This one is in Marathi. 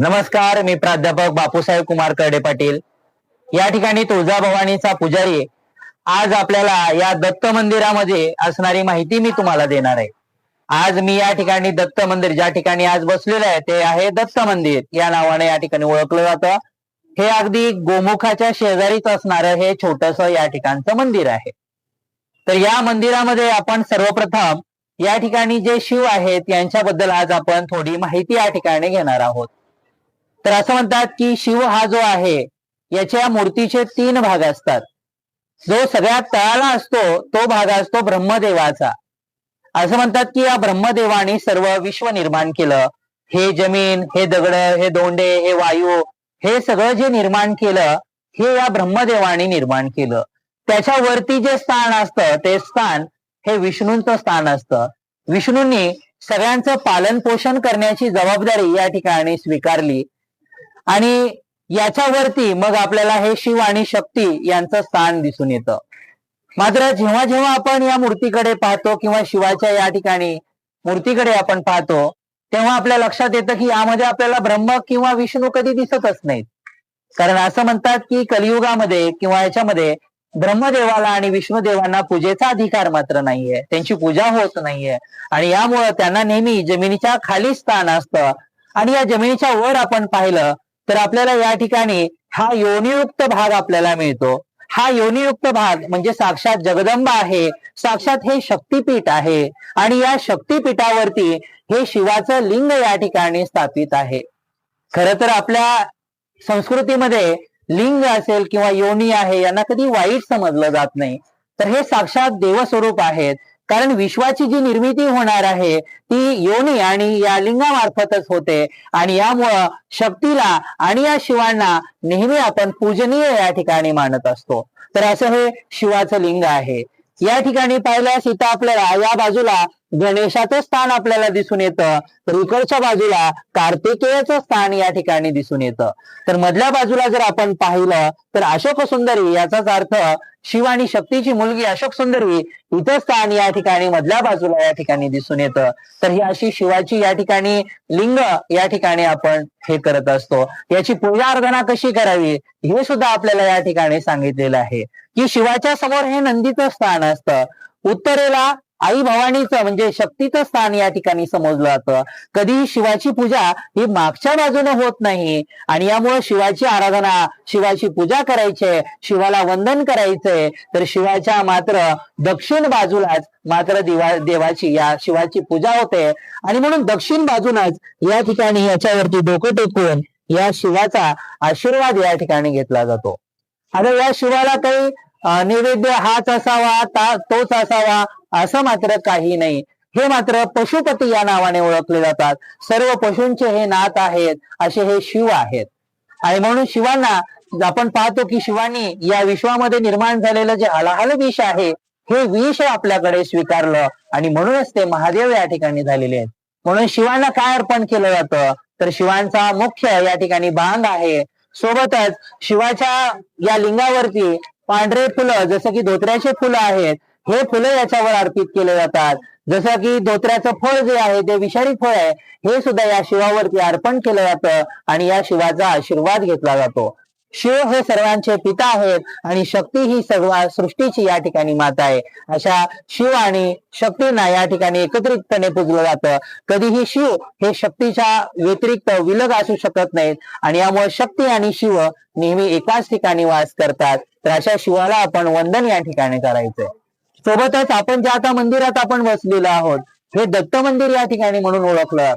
नमस्कार, मी प्राध्यापक बापूसाहेब कुमार कर्डे पाटील या ठिकाणी तुळजाभवानीचा पुजारी। आज आपल्याला या दत्त मंदिरामध्ये असणारी माहिती मी तुम्हाला देणार आहे। आज मी या ठिकाणी दत्त मंदिर ज्या ठिकाणी आज बसलेलं आहे ते आहे दत्त मंदिर या नावाने या ठिकाणी ओळखलं जातं। हे अगदी गोमुखाच्या शेजारीच असणारं हे छोटंसं या ठिकाणचं मंदिर आहे। तर या मंदिरामध्ये आपण सर्वप्रथम या ठिकाणी जे शिव आहेत यांच्याबद्दल आज आपण थोडी माहिती या ठिकाणी घेणार आहोत। तर असं म्हणतात की शिव हा जो आहे याच्या मूर्तीचे 3 भाग असतात। जो सगळ्यात तळाला असतो तो भाग असतो ब्रह्मदेवाचा। असं म्हणतात की या ब्रह्मदेवाने सर्व विश्व निर्माण केलं। हे जमीन, हे दगड, हे दोंडे, हे वायू, हे सगळं जे निर्माण केलं हे या ब्रह्मदेवाने निर्माण केलं। त्याच्यावरती जे स्थान असतं ते स्थान हे विष्णूंचं स्थान असतं। विष्णूंनी सगळ्यांचं पालन पोषण करण्याची जबाबदारी या ठिकाणी स्वीकारली आणि याच्यावरती मग आपल्याला हे शिव आणि शक्ती यांचं स्थान दिसून येतं। मात्र जेव्हा जेव्हा आपण या मूर्तीकडे पाहतो किंवा शिवाच्या या ठिकाणी मूर्तीकडे आपण पाहतो तेव्हा आपल्या लक्षात येतं की यामध्ये आपल्याला ब्रह्म किंवा विष्णू कधी दिसतच नाहीत। कारण असं म्हणतात की कलियुगामध्ये किंवा याच्यामध्ये ब्रह्मदेवाला आणि विष्णुदेवांना पूजेचा अधिकार मात्र नाहीये, त्यांची पूजा होत नाहीये आणि यामुळे त्यांना नेहमी जमिनीच्या खाली स्थान असतं। आणि या जमिनीच्या वर आपण पाहिलं तर आपल्याला या ठिकाणी हा योनियुक्त भाग आपल्याला मिळतो। हा योनियुक्त भाग म्हणजे साक्षात जगदंबा आहे, साक्षात हे शक्तीपीठ आहे आणि या शक्तीपीठावरती हे शिवाचं लिंग या ठिकाणी स्थापित आहे। खरं तर आपल्या संस्कृतीमध्ये लिंग असेल किंवा योनी आहे यांना कधी वाईट समजलं जात नाही। तर हे साक्षात देवस्वरूप आहेत, कारण विश्वाची जी निर्मिती होणार आहे ती योनी आणि या लिंगामार्फतच होते आणि यामुळं शक्तीला आणि या शिवांना नेहमी आपण पूजनीय या ठिकाणी मानत असतो। तर असं हे शिवाचं लिंग आहे। या ठिकाणी पाहिल्यास इथं आपल्याला या बाजूला गणेशाचं स्थान आपल्याला दिसून येतं, तर इकडच्या बाजूला कार्तिकेयचं स्थान या ठिकाणी दिसून येतं। तर मधल्या बाजूला जर आपण पाहिलं तर अशोक सुंदरी, याचाच अर्थ शिव आणि शक्तीची मुलगी अशोक सुंदरी इथं स्थान या ठिकाणी मधल्या बाजूला या ठिकाणी दिसून येतं। तर ही अशी शिवाची या ठिकाणी लिंग या ठिकाणी आपण हे करत असतो। याची पूजा अर्चना कशी करावी हे सुद्धा आपल्याला या ठिकाणी सांगितलेलं आहे की शिवाच्या समोर हे नंदीचं स्थान असतं। उत्तरेला आई भवानीचं म्हणजे शक्तीचं स्थान या ठिकाणी समजलं जातं। कधीही शिवाची पूजा ही मागच्या बाजूने होत नाही आणि यामुळे शिवाची आराधना, शिवाची पूजा करायची, शिवाला वंदन करायचंय तर शिवाच्या मात्र दक्षिण बाजूलाच मात्र देवाची या शिवाची पूजा होते आणि म्हणून दक्षिण बाजूनच या ठिकाणी याच्यावरती डोकं टेकून या शिवाचा आशीर्वाद या ठिकाणी घेतला जातो। आता या शिवाला काही नैवेद्य हाच असावा तोच असावा असं मात्र काही नाही। हे मात्र पशुपती या नावाने ओळखले जातात। सर्व पशूंचे हे नाथ आहेत असे हे शिव आहेत आणि म्हणून शिवांना आपण पाहतो की शिवानी या विश्वामध्ये निर्माण झालेलं जे हलाहल विष आहे हे विष आपल्याकडे स्वीकारलं आणि म्हणूनच ते महादेव या ठिकाणी झालेले आहेत। म्हणून शिवांना काय अर्पण केलं जातं तर शिवांचा मुख्य या ठिकाणी बांग आहे। सोबतच शिवाच्या या लिंगावरती पांढरे फुलं जसं की धोत्र्याचे फुलं आहेत हे फुलं याच्यावर अर्पित केले जातात। जसं की धोत्र्याचं फळ जे आहे ते विषारी फळ आहे हे सुद्धा या शिवावरती अर्पण केलं जातं आणि या शिवाचा आशीर्वाद घेतला जातो। शिव हे सर्वांचे पिता आहेत आणि शक्ती ही सर्व सृष्टीची या ठिकाणी माता आहे। अशा शिव आणि शक्तींना या ठिकाणी एकत्रितपणे पूजलं जातं। कधीही शिव हे शक्तीच्या व्यतिरिक्त विलग असू शकत नाहीत आणि यामुळे शक्ती आणि शिव नेहमी एकाच ठिकाणी वास करतात। तर अशा शिवाला आपण वंदन या ठिकाणी करायचंय। सोबतच आपण ज्या आता मंदिरात आपण बसलेलो आहोत हे दत्त मंदिर या ठिकाणी म्हणून ओळखलं